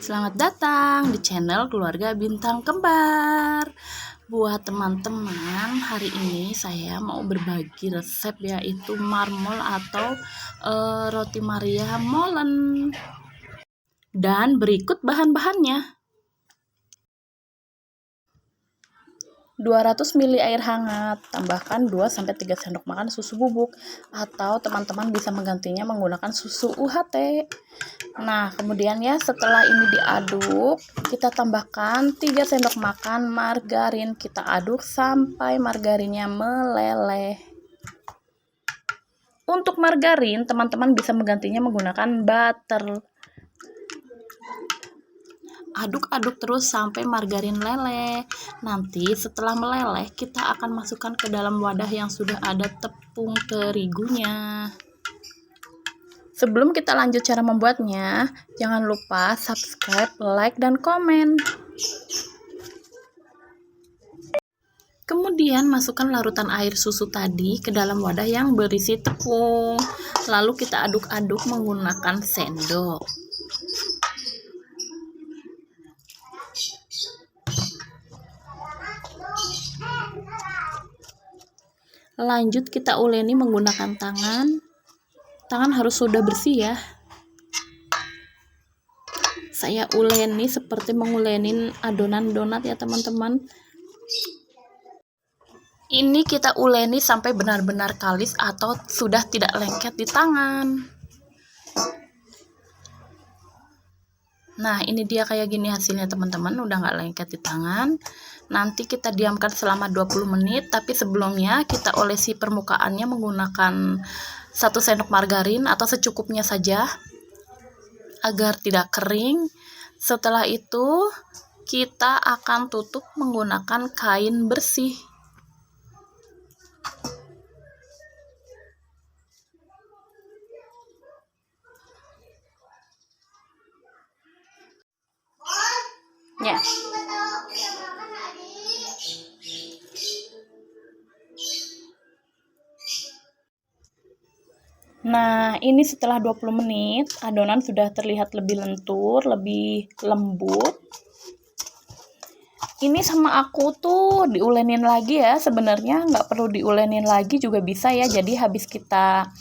Selamat datang di channel Keluarga Bintang Kembar. Buat teman-teman, hari ini saya mau berbagi resep, yaitu marmol atau roti Maria molen. Dan berikut bahan-bahannya. 200 ml air hangat, tambahkan 2-3 sendok makan susu bubuk, atau teman-teman bisa menggantinya menggunakan susu UHT. Nah, kemudian ya, setelah ini diaduk, kita tambahkan 3 sendok makan margarin. Kita aduk sampai margarinnya meleleh. Untuk margarin, teman-teman bisa menggantinya menggunakan butter. Aduk-aduk terus sampai margarin meleleh. Nanti setelah meleleh, kita akan masukkan ke dalam wadah yang sudah ada tepung terigunya. Sebelum kita lanjut cara membuatnya, jangan lupa subscribe, like, dan komen. Kemudian masukkan larutan air susu tadi ke dalam wadah yang berisi tepung. Lalu kita aduk-aduk menggunakan sendok. Lanjut kita uleni menggunakan tangan. Tangan harus sudah bersih ya. Saya uleni seperti mengulenin adonan donat ya teman-teman. Ini kita uleni sampai benar-benar kalis atau sudah tidak lengket di tangan. Nah, ini dia kayak gini hasilnya teman-teman, udah nggak lengket di tangan. Nanti kita diamkan selama 20 menit, tapi sebelumnya kita olesi permukaannya menggunakan 1 sendok margarin atau secukupnya saja agar tidak kering. Setelah itu kita akan tutup menggunakan kain bersih. Ya. Nah, ini setelah 20 menit, adonan sudah terlihat lebih lentur, lebih lembut. Ini sama aku tuh diulenin lagi ya, sebenarnya nggak perlu diulenin lagi juga bisa ya. Jadi habis kita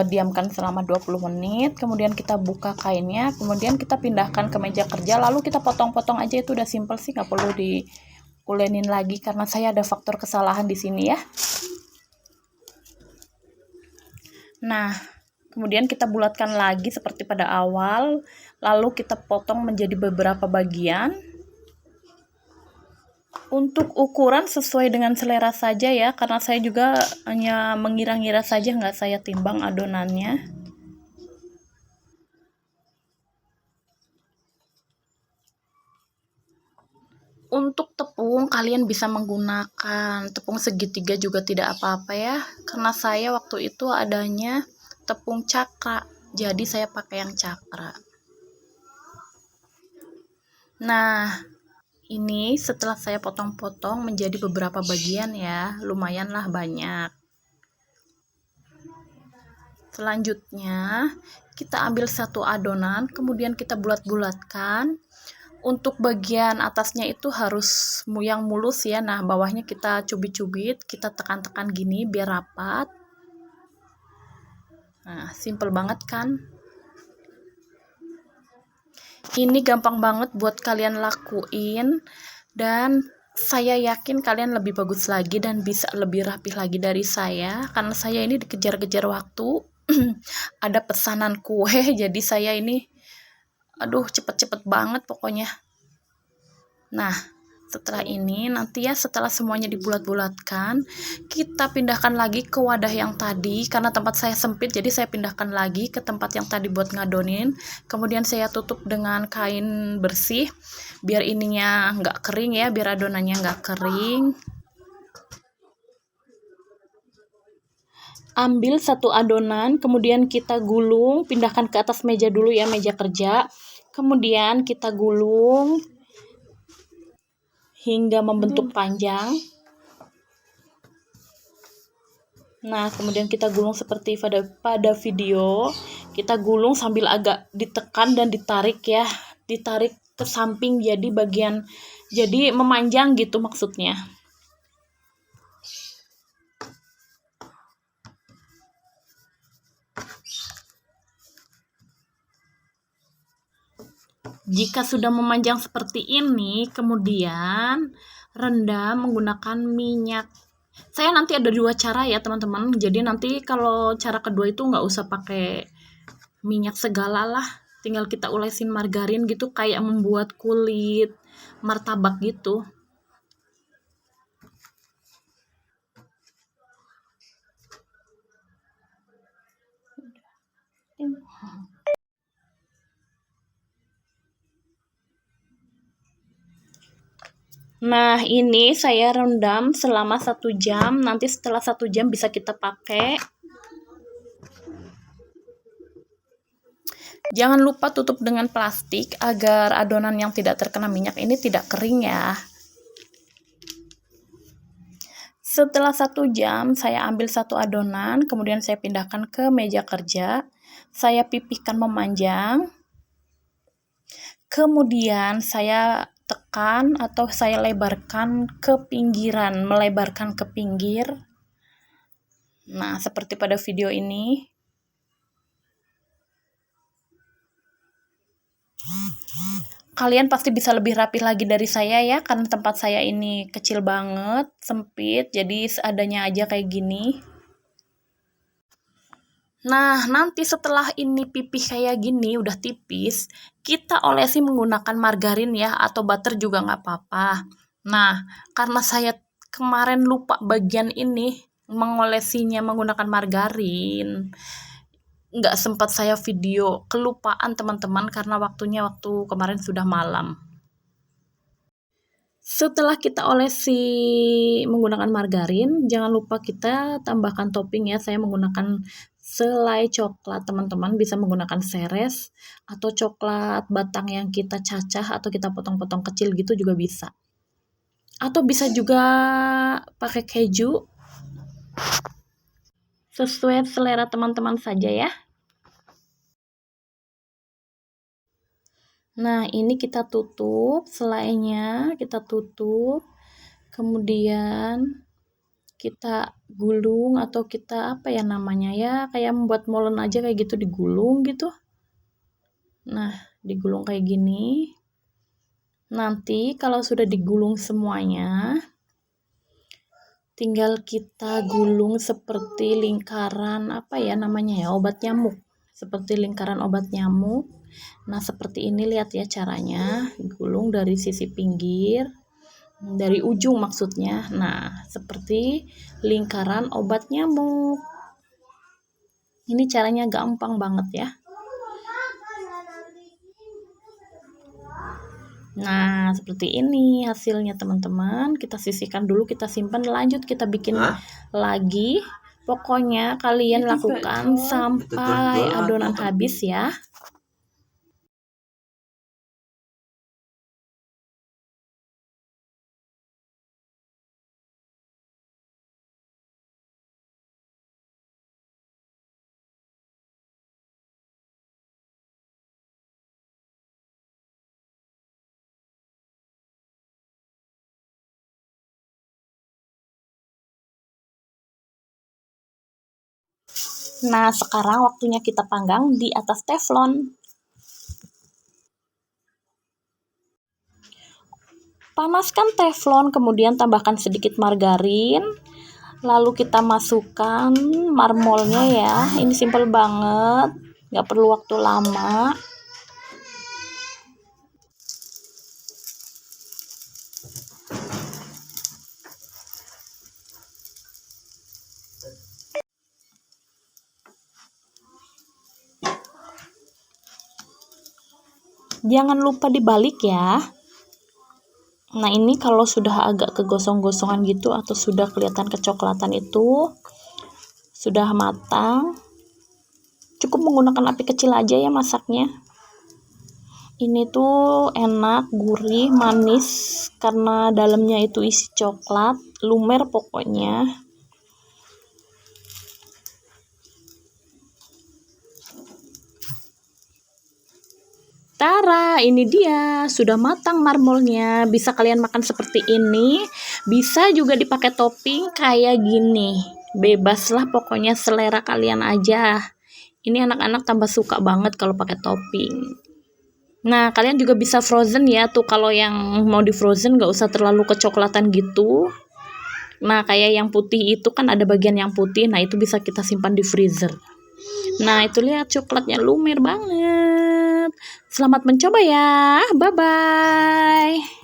diamkan selama 20 menit, kemudian kita buka kainnya, kemudian kita pindahkan ke meja kerja, lalu kita potong-potong aja, itu udah simple sih, nggak perlu diulenin lagi karena saya ada faktor kesalahan di sini ya. Nah, kemudian kita bulatkan lagi seperti pada awal, lalu kita potong menjadi beberapa bagian. Untuk ukuran sesuai dengan selera saja ya, karena saya juga hanya mengira-ngira saja, nggak saya timbang adonannya. Untuk tepung, kalian bisa menggunakan tepung segitiga juga tidak apa-apa ya, karena saya waktu itu adanya tepung cakra, jadi saya pakai yang cakra. Nah, ini setelah saya potong-potong menjadi beberapa bagian ya, lumayanlah banyak. Selanjutnya, kita ambil satu adonan, kemudian kita bulat-bulatkan. Untuk bagian atasnya itu harus yang mulus ya, nah bawahnya kita cubit-cubit, kita tekan-tekan gini biar rapat. Nah, simple banget kan? Ini gampang banget buat kalian lakuin, dan saya yakin kalian lebih bagus lagi dan bisa lebih rapih lagi dari saya, karena saya ini dikejar-kejar waktu. Ada pesanan kue, jadi saya ini aduh cepet-cepet banget pokoknya. Nah, setelah ini nanti ya, setelah semuanya dibulat-bulatkan, kita pindahkan lagi ke wadah yang tadi, karena tempat saya sempit jadi saya pindahkan lagi ke tempat yang tadi buat ngadonin. Kemudian saya tutup dengan kain bersih biar ininya nggak kering ya, biar adonannya nggak kering. Ambil satu adonan, kemudian kita gulung, pindahkan ke atas meja dulu ya, meja kerja. Kemudian kita gulung hingga membentuk panjang. Nah, kemudian kita gulung seperti pada video. Kita gulung sambil agak ditekan dan ditarik ya, ditarik ke samping jadi memanjang gitu maksudnya. Jika sudah memanjang seperti ini, kemudian rendam menggunakan minyak. Saya nanti ada 2 cara ya teman-teman. Jadi nanti kalau cara kedua itu nggak usah pakai minyak segala lah. Tinggal kita olesin margarin gitu, kayak membuat kulit martabak gitu. Nah, ini saya rendam selama 1 jam. Nanti setelah 1 jam bisa kita pakai. Jangan lupa tutup dengan plastik agar adonan yang tidak terkena minyak ini tidak kering ya. Setelah 1 jam, saya ambil 1 adonan, kemudian saya pindahkan ke meja kerja. Saya pipihkan memanjang. Kemudian saya tekan atau saya lebarkan ke pinggiran, melebarkan ke pinggir. Nah, seperti pada video ini. Kalian pasti bisa lebih rapi lagi dari saya ya, karena tempat saya ini kecil banget, sempit, jadi seadanya aja kayak gini. Nah, nanti setelah ini pipih kayak gini, udah tipis, kita olesi menggunakan margarin ya, atau butter juga nggak apa-apa. Nah, karena saya kemarin lupa bagian ini, mengolesinya menggunakan margarin, nggak sempat saya video, kelupaan teman-teman, karena waktu kemarin sudah malam. Setelah kita olesi menggunakan margarin, jangan lupa kita tambahkan topping ya. Saya menggunakan selai coklat, teman-teman bisa menggunakan seres atau coklat batang yang kita cacah atau kita potong-potong kecil gitu juga bisa. Atau bisa juga pakai keju. Sesuai selera teman-teman saja ya. Nah, ini kita tutup selainya, kita tutup. Kemudian kita gulung atau kita apa ya namanya ya, kayak membuat molen aja kayak gitu, digulung gitu. Nah, digulung kayak gini. Nanti kalau sudah digulung semuanya, tinggal kita gulung seperti lingkaran apa ya namanya ya, obat nyamuk. Seperti lingkaran obat nyamuk. Nah, seperti ini lihat ya caranya, gulung dari sisi pinggir, dari ujung maksudnya. Nah, seperti lingkaran obat nyamuk. Ini caranya gampang banget ya. Nah, seperti ini hasilnya teman-teman. Kita sisihkan dulu, kita simpan, lanjut kita bikin lagi. Pokoknya kalian lakukan sampai adonan habis ya. Nah, sekarang waktunya kita panggang di atas teflon. Panaskan teflon, kemudian tambahkan sedikit margarin. Lalu kita masukkan marmolnya ya. Ini simple banget, nggak perlu waktu lama. Jangan lupa dibalik ya. Nah, ini kalau sudah agak kegosong-gosongan gitu atau sudah kelihatan kecoklatan itu sudah matang. Cukup menggunakan api kecil aja ya masaknya. Ini tuh enak, gurih, manis karena dalamnya itu isi coklat, lumer pokoknya. Tara, ini dia sudah matang marmolnya. Bisa kalian makan seperti ini. Bisa juga dipakai topping kayak gini. Bebas lah, pokoknya selera kalian aja. Ini anak-anak tambah suka banget kalau pakai topping. Nah, kalian juga bisa frozen ya. Tuh kalau yang mau di frozen gak usah terlalu kecoklatan gitu. Nah, kayak yang putih itu kan ada bagian yang putih. Nah, itu bisa kita simpan di freezer. Nah, itu lihat coklatnya lumer banget. Selamat mencoba ya. Bye-bye.